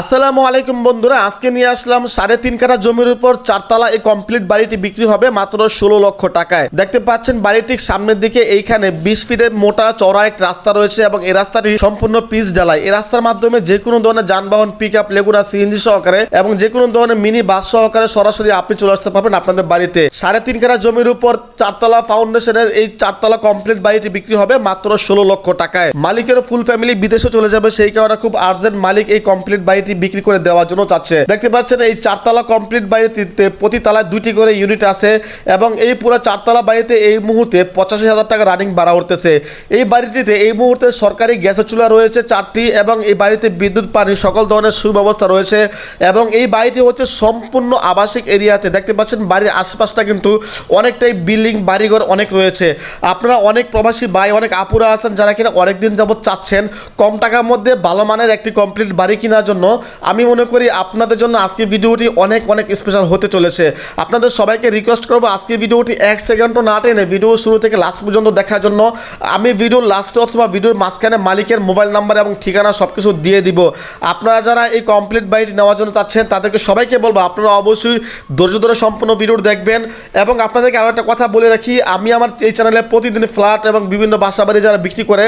আসসালামু আলাইকুম বন্ধুরা, আজকে নিয়ে আসলাম 3.5 কাঠা জমির উপর চারতলা এই কমপ্লিট বাড়িটি বিক্রি হবে মাত্র 16 লক্ষ টাকায়। দেখতে পাচ্ছেন বাড়িটির সামনের দিকে এইখানে 20 ফিটের মোটা চওড়া এক রাস্তা রয়েছে এবং এই রাস্তাটি সম্পূর্ণ পিচ ঢালাই। এই রাস্তার মাধ্যমে যে কোনো ধরনের যানবাহন পিকআপ, লেগুনা, সিএনজি সহকারে এবং যে কোনো ধরনের মিনি বাস সহকারে সরাসরি আপনি চলে আসতে পারবেন আপনাদের বাড়িতে। 3.5 কাঠা জমির উপর চারতলা ফাউন্ডেশনের এই চারতলা কমপ্লিট বাড়িটি বিক্রি হবে মাত্র 16 লক্ষ টাকায়। মালিকের ফুল ফ্যামিলি বিদেশে চলে যাবে, সেই কারণে খুব আর্জেন্ট মালিক এই কমপ্লিট বাড়িটি বিক্রি করে দেওয়ার জন্য চাচ্ছে। দেখতে পাচ্ছেন এই চারতলা কমপ্লিট বাড়িতে প্রতি তলায় 2টি করে ইউনিট আছে এবং এই পুরো চারতলা বাড়িতে এই মুহূর্তে 85,000 টাকা রানিং ভাড়া উঠতেছে। এই বাড়িটিতে এই মুহূর্তে সরকারি গ্যাসের চুলা রয়েছে 4টি এবং এই বাড়িতে বিদ্যুৎ, পানি সকল ধরনের সুব্যবস্থা রয়েছে এবং এই বাড়িটি হচ্ছে সম্পূর্ণ আবাসিক এরিয়াতে। দেখতে পাচ্ছেন বাড়ির আশপাশটা কিন্তু অনেকটাই বিল্ডিং, বাড়িঘর অনেক রয়েছে। আপনারা অনেক প্রবাসী ভাই, অনেক আপুরা আছেন যারা কিনা অনেকদিন যাবত চাচ্ছেন কম টাকার মধ্যে ভালো মানের একটি কমপ্লিট বাড়ি কেনার জন্য। আমি মনে করি আপনাদের জন্য আজকে ভিডিওটি অনেক স্পেশাল হতে চলেছে। আপনাদের সবাইকে রিকোয়েস্ট করবো আজকে ভিডিওটি 1 সেকেন্ডও না টেনে ভিডিও শুরু থেকে লাস্ট পর্যন্ত দেখার জন্য। আমি ভিডিওর লাস্টে অথবা ভিডিওর মাঝখানে মালিকের মোবাইল নাম্বার এবং ঠিকানা সব কিছু দিয়ে দিব। আপনারা যারা এই কমপ্লিট বাড়িটি নেওয়ার জন্য চাচ্ছেন তাদেরকে সবাইকে বলবো আপনারা অবশ্যই ধৈর্য ধরে সম্পূর্ণ ভিডিও দেখবেন। এবং আপনাদেরকে আরও একটা কথা বলে রাখি, আমি আমার এই চ্যানেলে প্রতিদিন ফ্ল্যাট এবং বিভিন্ন বাসা বাড়ি যারা বিক্রি করে,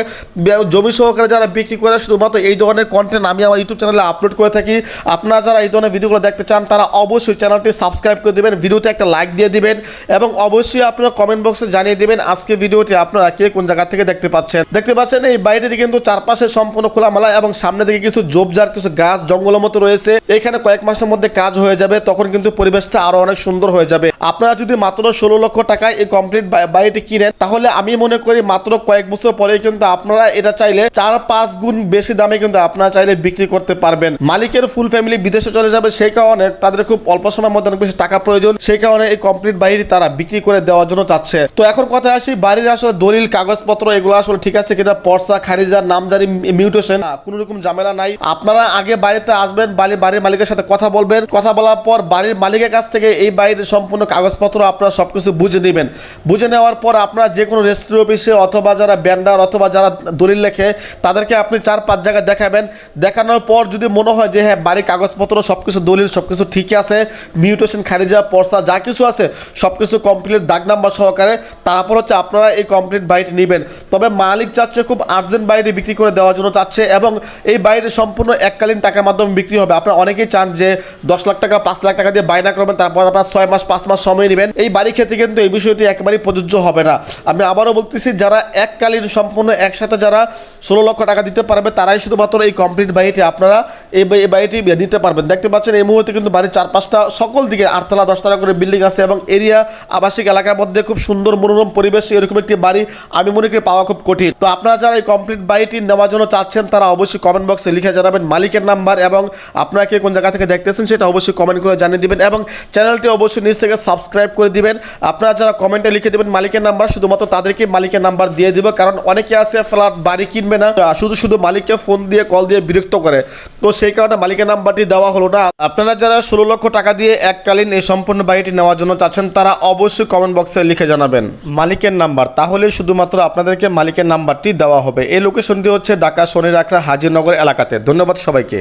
জমি সহকারে যারা বিক্রি করে, শুধুমাত্র এই ধরনের কন্টেন্ট আমি আমার ইউটিউব চ্যানেলে আপলোড করে থাকি। আপনারা যারা এই ধরনের ভিডিওগুলো দেখতে চান তারা অবশ্যই চ্যানেলটি সাবস্ক্রাইব করে দেবেন, ভিডিওতে একটা লাইক দিয়ে দিবেন এবং অবশ্যই আপনারা কমেন্ট বক্সে জানিয়ে দিবেন আজকে ভিডিওটি আপনারা কে কোন জায়গা থেকে দেখতে পাচ্ছেন। দেখতে পাচ্ছেন এই বাড়িটি কিন্তু চারপাশে সম্পূর্ণ খোলামেলা এবং সামনে দিকে কিছু ঝোপঝাড়, কিছু গাছ জঙ্গলের মতো রয়েছে। এখানে কয়েক মাসের মধ্যে কাজ হয়ে যাবে, তখন কিন্তু পরিবেশটা আরো অনেক সুন্দর হয়ে যাবে। আপনারা যদি মাত্র 16 লক্ষ টাকায় এই কমপ্লিট বাড়িটি কিনেন তাহলে আমি মনে করি মাত্র কয়েক বছর পরে কিন্তু আপনারা এটা চাইলে 4-5 গুণ বেশি দামে কিন্তু আপনারা চাইলে বিক্রি করতে পারবেন। মালিকের ফুল ফ্যামিলি বিদেশে চলে যাবে, সেই কারণে তাদের খুব অল্প সময়ের মধ্যে অনেক বেশি টাকা প্রয়োজন, সেই কারণে এই কমপ্লিট বাড়িটি তারা বিক্রি করে দেওয়ার জন্য চাচ্ছে। তো এখন কথা আসি বাড়ির আসলে দলিল, কাগজপত্র এগুলো আসলে ঠিক আছে কিনা, পর্চা, খারিজা, নামজারি, মিউটেশন, কোনো রকম ঝামেলা নাই। আপনারা আগে বাড়িতে আসবেন, বাড়ির মালিকের সাথে কথা বলবেন, কথা বলার পর বাড়ির মালিকের কাছ থেকে এই বাড়ির সম্পূর্ণ কাগজপত্র আপনারা সবকিছু বুঝে নেবেন। বুঝে নেওয়ার পর আপনারা যে কোনো রেজিস্ট্রি অফিসে অথবা যারা ব্যান্ডার অথবা যারা দলিল লেখে তাদেরকে আপনি 4-5 জায়গায় দেখাবেন। দেখানোর পর যদি মনে হয় যে হ্যাঁ বাড়ির কাগজপত্র সবকিছু, দলিল সবকিছু ঠিক আছে, মিউটেশন, খারিজা, পর্চা যা কিছু আছে সবকিছু কমপ্লিট দাগ নাম্বার সহকারে, তারপর হচ্ছে আপনারা এই কমপ্লিট বাড়িটি নেবেন। তবে মালিক চাচ্ছে খুব আর্জেন্ট বাড়িটি বিক্রি করে দেওয়ার জন্য চাচ্ছে এবং এই বাড়িটি সম্পূর্ণ এককালীন টাকার মাধ্যমে বিক্রি হবে। আপনারা অনেকেই চান যে 10 লাখ টাকা, 5 লাখ টাকা দিয়ে বায়না করবেন, তারপর আপনারা 6 মাস 5 মাস সময় নেবেন। এই বাড়ি ক্ষেত্রে কিন্তু এই বিষয়টি একেবারেই প্রযোজ্য হবে না। আমি আবারও বলতেছি, যারা এককালীন সম্পূর্ণ একসাথে যারা 16 লক্ষ টাকা দিতে পারবে তারাই শুধুমাত্র এই কমপ্লিট বাড়িটি আপনারা এই বাড়িটি নিতে পারবেন। দেখতে পাচ্ছেন এই মুহূর্তে কিন্তু বাড়ির চারপাশটা সকল দিকে 8তলা 10তলা করে বিল্ডিং আছে এবং এরিয়া আবাসিক এলাকার মধ্যে খুব সুন্দর মনোরম পরিবেশ, এরকম একটি বাড়ি আমি মনে করি পাওয়া খুব কঠিন। তো আপনারা যারা এই কমপ্লিট বাড়িটি নেওয়ার জন্য চাচ্ছেন তারা অবশ্যই কমেন্ট বক্সে লিখে জানাবেন মালিকের নাম্বার এবং আপনাকে কোন জায়গা থেকে দেখতেছেন সেটা অবশ্যই কমেন্ট করে জানিয়ে দিবেন এবং চ্যানেলটি অবশ্যই নিজ থেকে সাবস্ক্রাইব করে দিবেন। আপনারা যারা কমেন্টে লিখে দেবেন মালিকের নাম্বার, শুধুমাত্র তাদেরকে মালিকের নাম্বার দিয়ে দিব, কারণ অনেকে আছে ফ্ল্যাট বাড়ি কিনবে না, শুধু মালিককে ফোন দিয়ে কল দিয়ে বিরক্ত করে, তো সেই কারণে মালিকের নাম্বারটি দেওয়া হলো না। আপনারা যারা 16 লক্ষ টাকা দিয়ে এককালীন এই সম্পূর্ণ বাড়িটি নেওয়ার জন্য চাচ্ছেন তারা অবশ্যই কমেন্ট বক্সে লিখে জানাবেন মালিকের নাম্বার, তাহলে শুধুমাত্র আপনাদেরকে মালিকের নাম্বারটি দেওয়া হবে। এই লোকেশনটি হচ্ছে ঢাকা শনির আখড়া হাজিরনগর এলাকাতে। ধন্যবাদ সবাইকে।